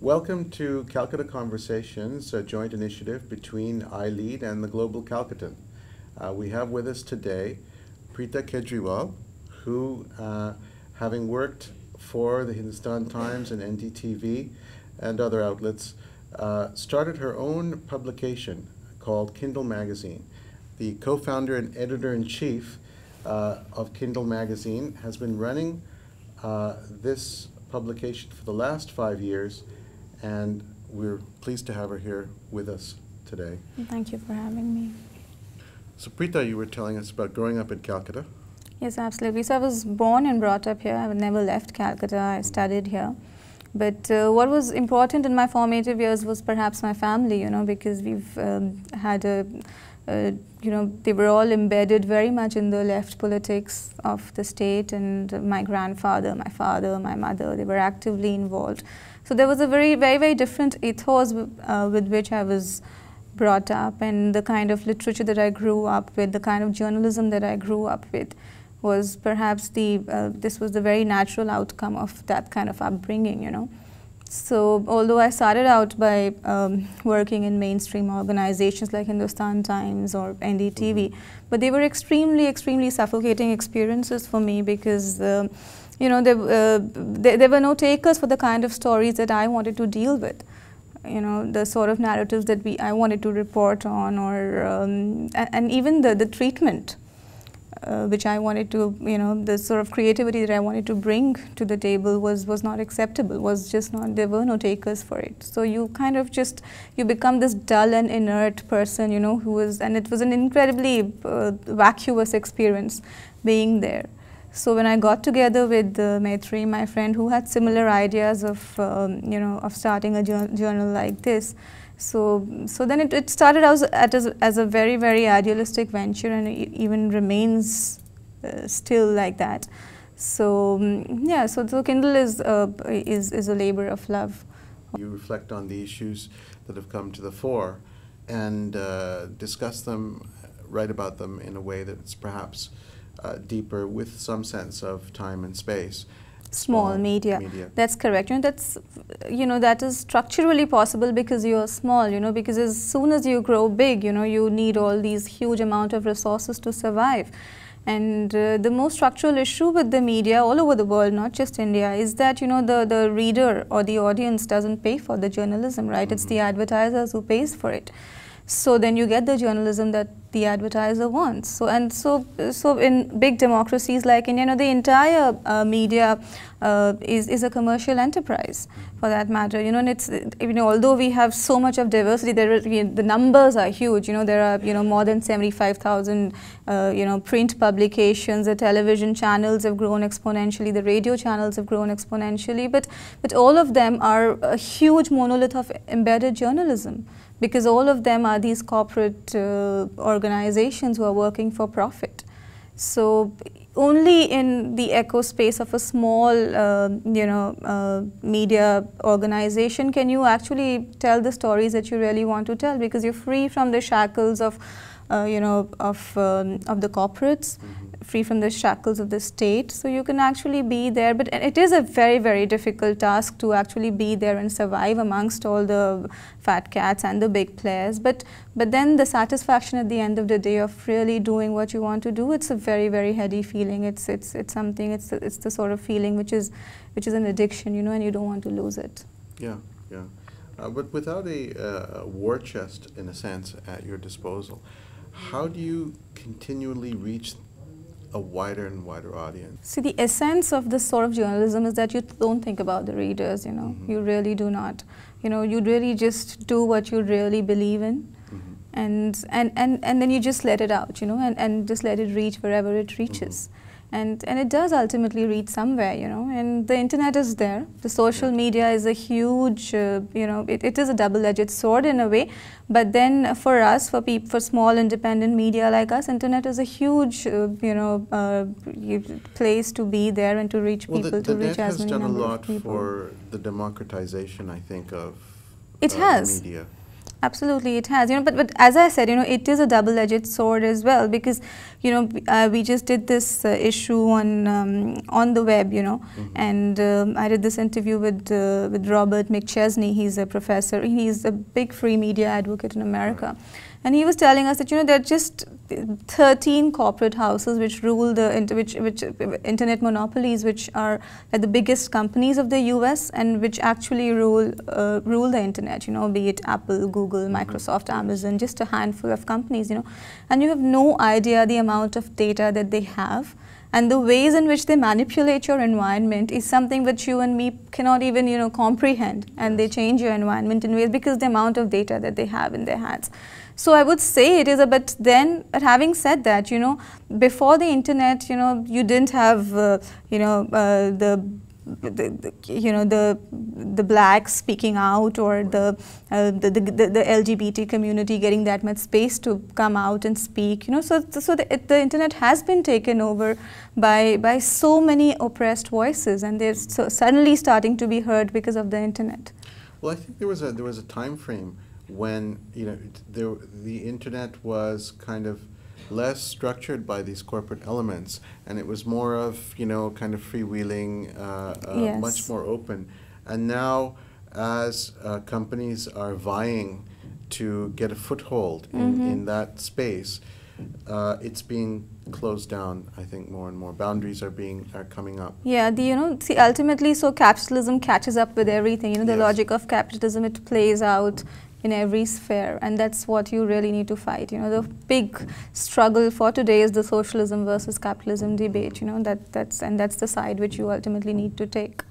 Welcome to Calcutta Conversations, a joint initiative between iLead and the Global Calcuttan. We have with us today Pritha Kejriwal, who, having worked for the Hindustan Times and NDTV and other outlets, started her own publication called Kindle Magazine. The co-founder and editor-in-chief of Kindle Magazine has been running this publication for the last 5 years, and we're pleased to have her here with us today. Thank you for having me. So Pritha, you were telling us about growing up in Calcutta. Yes, absolutely. So I was born and brought up here. I never left Calcutta. I studied here. But what was important in my formative years was perhaps my family, because we've had they were all embedded very much in the left politics of the state, and my grandfather, my father, my mother, they were actively involved. So there was a very, very different ethos with which I was brought up, and the kind of literature that I grew up with, the kind of journalism that I grew up with, was perhaps this was the very natural outcome of that kind of upbringing, So although I started out by working in mainstream organizations like Hindustan Times or NDTV, but they were extremely suffocating experiences for me, because there were no takers for the kind of stories that I wanted to deal with. The sort of narratives that I wanted to report on, or and even the treatment which I wanted to, the sort of creativity that I wanted to bring to the table was not acceptable, was just not, there were no takers for it. So you kind of you become this dull and inert person, and it was an incredibly vacuous experience being there. So when I got together with Maitri, my friend, who had similar ideas of, of starting a journal like this, so then it started out as a very, very idealistic venture, and it even remains still like that. So yeah, so Kindle is a labor of love. You reflect on the issues that have come to the fore and discuss them, write about them in a way that's perhaps deeper, with some sense of time and space. Small media. That's correct. That is structurally possible because you're small, because as soon as you grow big, you need all these huge amount of resources to survive. And the most structural issue with the media all over the world, not just India, is that, the reader or the audience doesn't pay for the journalism, right? It's the advertisers who pays for it. So then you get the journalism that the advertiser wants. So in big democracies like India, the entire media is a commercial enterprise, for that matter. And it's although we have so much of diversity, the numbers are huge. There are more than 75,000 print publications. The television channels have grown exponentially. The radio channels have grown exponentially. But all of them are a huge monolith of embedded journalism, because all of them are these corporate organizations who are working for profit. So only in the echo space of a small, media organization can you actually tell the stories that you really want to tell, because you're free from the shackles of, of the corporates, free from the shackles of the state. So you can actually be there, but it is a very, very difficult task to actually be there and survive amongst all the fat cats and the big players. But then the satisfaction at the end of the day of really doing what you want to do, it's a very, very heady feeling. It's something. It's the sort of feeling which is an addiction, and you don't want to lose it. Yeah. But without a war chest, in a sense, at your disposal, how do you continually reach a wider and wider audience? See, the essence of this sort of journalism is that you don't think about the readers, you really do not. You really just do what you really believe in, and then you just let it out, and just let it reach wherever it reaches. And it does ultimately reach somewhere, and the internet is there. The social media is a huge, it is a double-edged sword in a way. But then for us, for small independent media like us, internet is a huge, place to be there and to reach people, to reach as many number of people. The net has done a lot for the democratization, I think, of it has. media. Absolutely, it has. But as I said, it is a double-edged sword as well, because we just did this issue on the web, and I did this interview with Robert McChesney. He's a professor. He's a big free media advocate in America. And he was telling us that there are just 13 corporate houses which rule the internet monopolies, which are the biggest companies of the US and which actually rule the internet. Be it Apple, Google, Microsoft, Amazon, just a handful of companies. And you have no idea the amount of data that they have. And the ways in which they manipulate your environment is something which you and me cannot even comprehend. And they change your environment in ways because the amount of data that they have in their hands. So I would say it is a bit. Then, but having said that, before the internet, you didn't have the blacks speaking out, or the LGBT community getting that much space to come out and speak. So the internet has been taken over by so many oppressed voices, and they're suddenly starting to be heard because of the internet. Well, I think there was a time frame when the internet was kind of less structured by these corporate elements, and it was more of kind of freewheeling, yes. much more open. And now, as companies are vying to get a foothold in that space, it's being closed down. I think more and more boundaries are coming up. Yeah, see, ultimately, so capitalism catches up with everything. The yes. logic of capitalism, it plays out in every sphere, and that's what you really need to fight. The big struggle for today is the socialism versus capitalism debate. That's the side which you ultimately need to take.